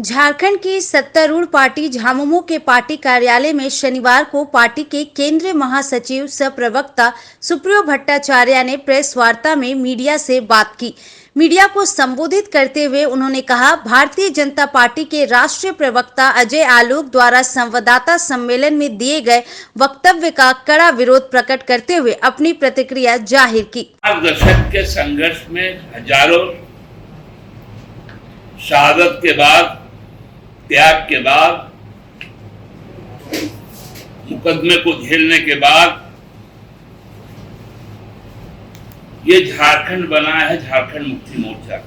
झारखंड की सत्तारूढ़ पार्टी झामुमो के पार्टी कार्यालय में शनिवार को पार्टी के केंद्रीय महासचिव सह प्रवक्ता सुप्रियो भट्टाचार्य ने प्रेस वार्ता में मीडिया से बात की। मीडिया को संबोधित करते हुए उन्होंने कहा, भारतीय जनता पार्टी के राष्ट्रीय प्रवक्ता अजय आलोक द्वारा संवाददाता सम्मेलन में दिए गए वक्तव्य का कड़ा विरोध प्रकट करते हुए अपनी प्रतिक्रिया जाहिर की। दशक के संघर्ष में हजारों शहादत के बाद, त्याग के बाद, मुकदमे को झेलने के बाद ये झारखंड बना है, झारखंड मुक्ति मोर्चा।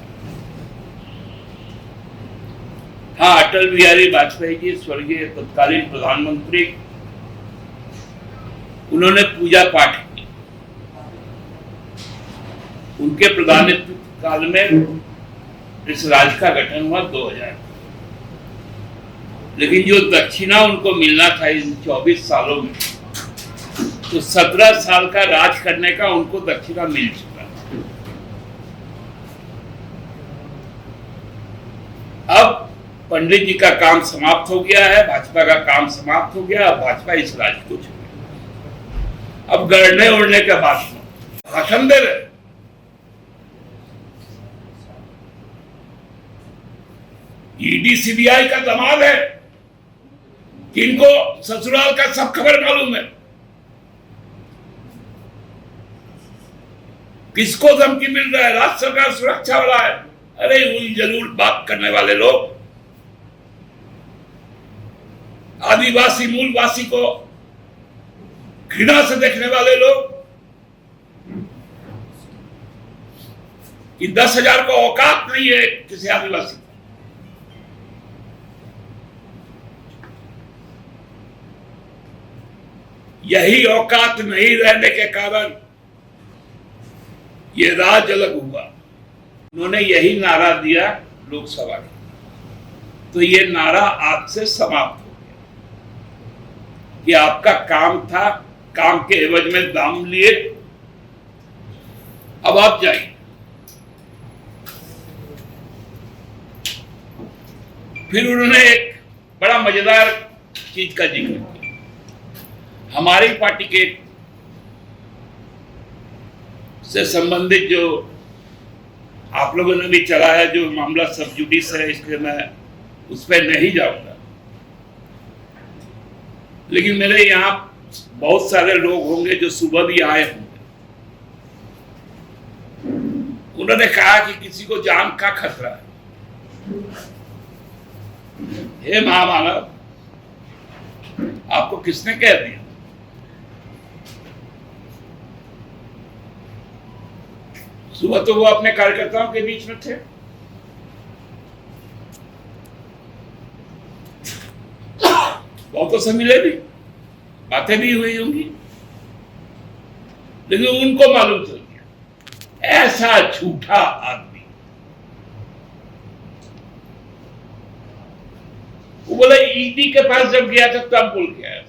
हाँ, अटल बिहारी वाजपेयी जी स्वर्गीय तत्कालीन प्रधानमंत्री, उन्होंने पूजा पाठ की। उनके प्रधानमंत्री काल में इस राज्य का गठन हुआ 2000। लेकिन जो दक्षिणा उनको मिलना था इन 24 सालों में, तो 17 साल का राज करने का उनको दक्षिणा मिल चुका। अब पंडित जी का काम समाप्त हो गया है, भाजपा का काम समाप्त हो गया। अब भाजपा इस राज्य को छोड़े, अब गड़ने उड़ने के भाषण दे रहे। ईडी सीबीआई का दमाद है कि इनको ससुराल का सब खबर मालूम है। किसको धमकी मिल रहा है? राज्य सरकार सुरक्षा वाला है। अरे उन जरूर बात करने वाले लोग, आदिवासी मूलवासी को घृणा से देखने वाले लोग, कि 10,000 को औकात नहीं है किसी आदिवासी को। यही औकात नहीं रहने के कारण ये राज अलग हुआ। उन्होंने यही नारा दिया लोकसभा में, तो ये नारा आज से समाप्त हो गया कि आपका काम था, काम के एवज में दाम लिए, अब आप जाइए। फिर उन्होंने एक बड़ा मजेदार चीज का जिक्र किया। हमारी पार्टी के से संबंधित जो आप लोगों ने भी चलाया जो मामला सब जुडिस है, इसलिए मैं उस पर नहीं जाऊंगा। लेकिन मेरे यहाँ बहुत सारे लोग होंगे जो सुबह भी आए होंगे। उन्होंने कहा कि किसी को जान का खतरा है। हे महामानव, आपको किसने कह दिया? सुबह तो वो अपने कार्यकर्ताओं के बीच में थे। बहुतों से मिले भी, बातें भी हुई होंगी, लेकिन उनको मालूम चल गया ऐसा झूठा आदमी। वो बोला ईडी के पास जब गया था तब बोल के आया।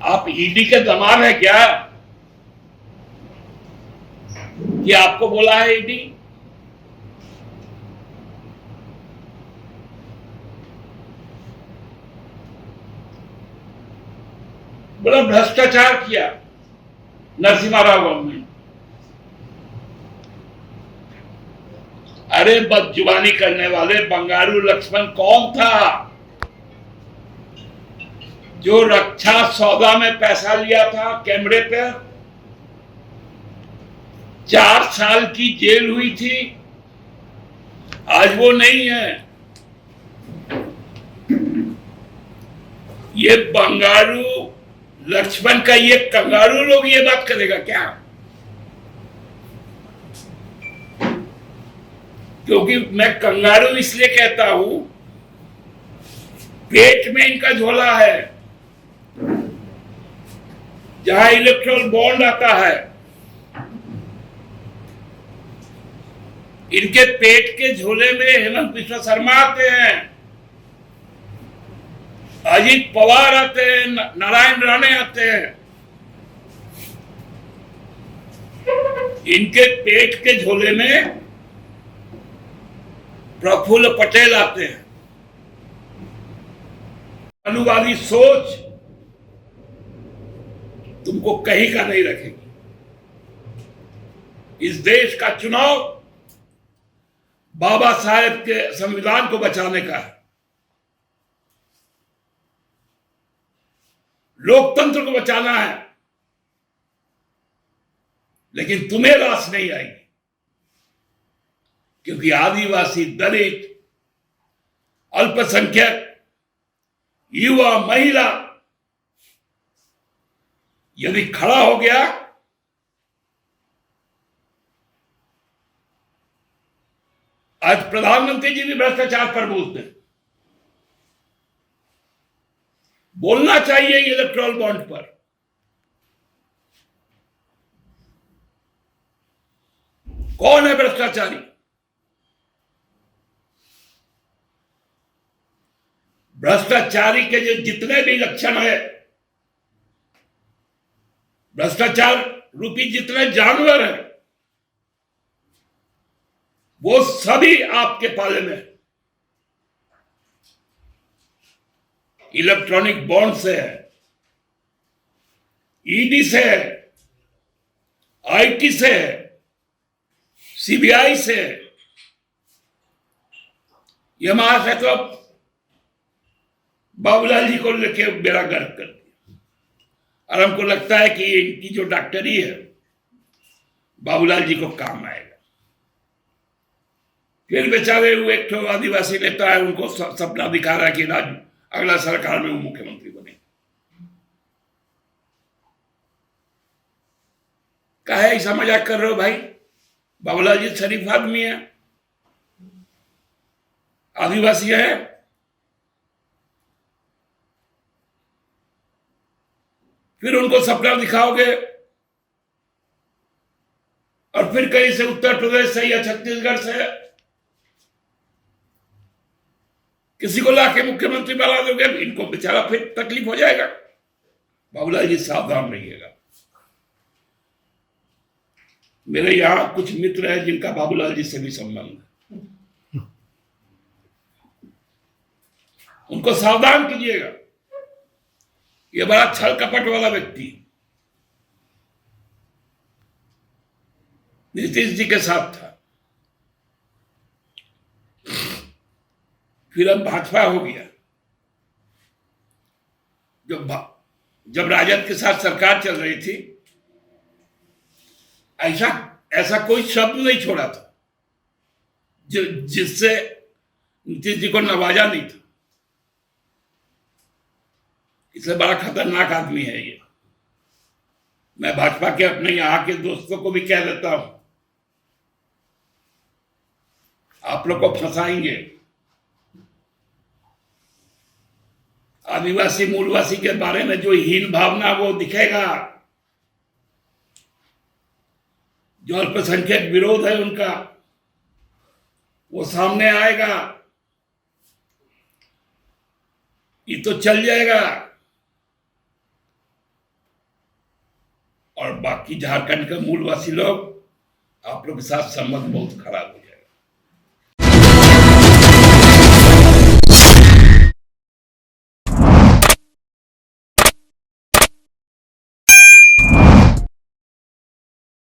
आप ईडी के दमाद है क्या कि आपको बोला है ईडी? बड़ा भ्रष्टाचार किया नरसिम्हा राव गवर्नमेंट। अरे बदजुबानी करने वाले बंगारू लक्ष्मण कौन था जो रक्षा सौदा में पैसा लिया था कैमरे पे? 4 साल की जेल हुई थी, आज वो नहीं है। ये बंगारू लक्ष्मण का ये कंगारू लोग ये बात करेगा क्या? क्योंकि मैं कंगारू इसलिए कहता हूं, पेट में इनका झोला है। जहां इलेक्ट्रल बॉन्ड आता है, इनके पेट के झोले में हेमंत बिस्वा शर्मा आते हैं, अजीत पवार आते हैं, नारायण राणे आते हैं। इनके पेट के झोले में प्रफुल्ल पटेल आते हैं। अनुवादी सोच तुमको कहीं का नहीं रखेगी। इस देश का चुनाव बाबा साहेब के संविधान को बचाने का है, लोकतंत्र को बचाना है, लेकिन तुम्हें रास नहीं आएगी, क्योंकि आदिवासी, दलित, अल्पसंख्यक, युवा, महिला यदि खड़ा हो गया आज प्रधानमंत्री जी भी भ्रष्टाचार पर बोलते हैं, बोलना चाहिए इलेक्टोरल बॉन्ड पर। कौन है भ्रष्टाचारी? भ्रष्टाचारी के जो जितने भी लक्षण है, भ्रष्टाचार रूपी जितने जानवर हैं, वो सभी आपके पाले में। इलेक्ट्रॉनिक बॉन्ड से है, ईडी से है, आईटी से है, सीबीआई से है। यह महाशय तो अब बाबूलाल जी को लेके बेड़ा गर्क कर दिया, और हमको लगता है कि इनकी जो डॉक्टरी है बाबूलाल जी को काम आएगा। फिर बेचारे वो एक ठो आदिवासी नेता है, उनको सपना दिखा रहा है कि अगला सरकार में वो मुख्यमंत्री बने। काहे ऐसा मजाक कर रहे हो भाई? बाबूलाल जी शरीफ आदमी है, आदिवासी है, फिर उनको सपना दिखाओगे और फिर कहीं से उत्तर प्रदेश से या छत्तीसगढ़ से किसी को लाके मुख्यमंत्री बना दोगे, इनको बेचारा फिर तकलीफ हो जाएगा। बाबूलाल जी सावधान रहिएगा। मेरे यहां कुछ मित्र हैं जिनका बाबूलाल जी से भी संबंध है, उनको सावधान कीजिएगा। ये बड़ा छल कपट वाला व्यक्ति नीतीश जी के साथ था, फिर अब भाजपा हो गया। जब राजद के साथ सरकार चल रही थी, ऐसा कोई शब्द नहीं छोड़ा था जिससे नीतीश जी को नवाजा नहीं था। इसलिए बड़ा खतरनाक आदमी है ये। मैं भाजपा के अपने यहां के दोस्तों को भी कह देता हूं, आप लोग को फंसाएंगे। आदिवासी मूलवासी के बारे में जो हीन भावना वो दिखेगा, जो अल्पसंख्यक विरोध है उनका, वो सामने आएगा, ये तो चल जाएगा। और बाकी झारखंड के मूलवासी लोग, आप लोग के साथ संबंध बहुत खराब हो जाएगा।